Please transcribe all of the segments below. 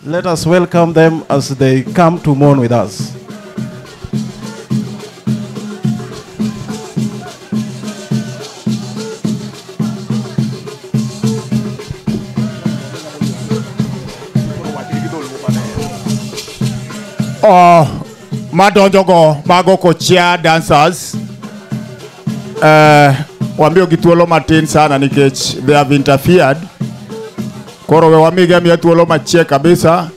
Let us welcome them as they come to mourn with us. Madonjogo mago Kuchia dancers wambio gituolo matin sana nikech they have interfered. Koro we wamige mi tuolo machie kabisa.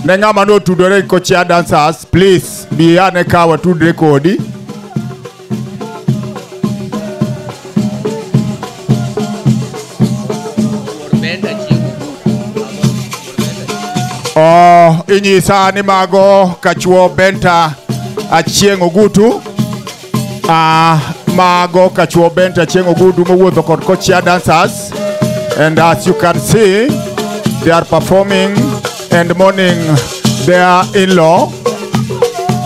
Nenga mano tudore Kuchia dancers, please be aneka wa tudre kodi. Inyisa ni mago kachuo benta achieng ogutu. Mago kachuo benta achieng ogutu mowuotho kod Kuchia dancers. And as you can see, they are performing and mourning their in-law.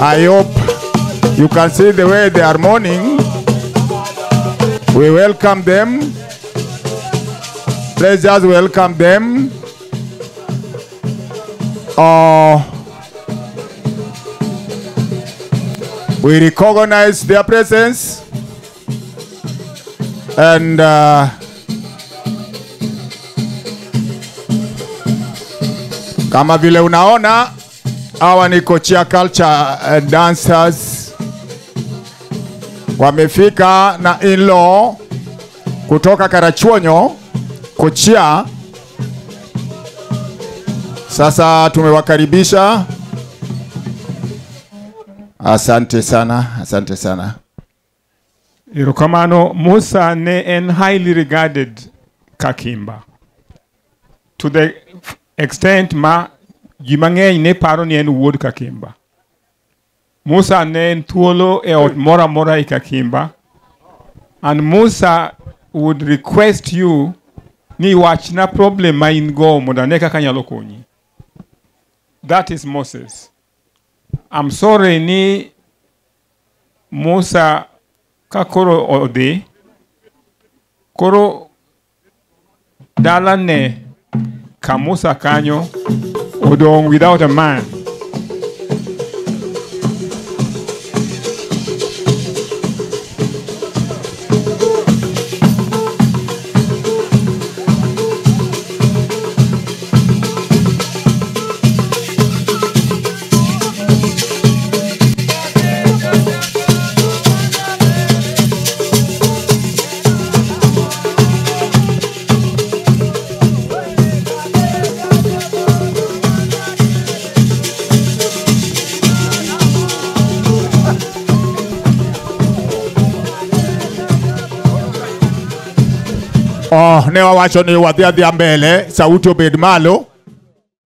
I hope you can see the way they are mourning. We welcome them. Let's just welcome them. We recognize their presence and kama vile unaona hawa ni Kuchia culture dancers wamefika na in-law kutoka Karachuonyo Kuchia. Sasa tumewakaribisha. Asante sana, asante sana. Irokamano Musa ne en highly regarded kakimba. To the extent ma jimang'eny ne paro ni en wuod kakimba. Musa ne en thuolo e ot mora mora I kakimba. And Musa would request you ni wachna problem ma in go mondo ane kaka nyalo konyi. That is Moses. I'm sorry ni Musa kakoro ode. Koro dala ne ka Musa kanyo odong without a man. Ne wawacho ni wadhi mbele, sauti obed malo.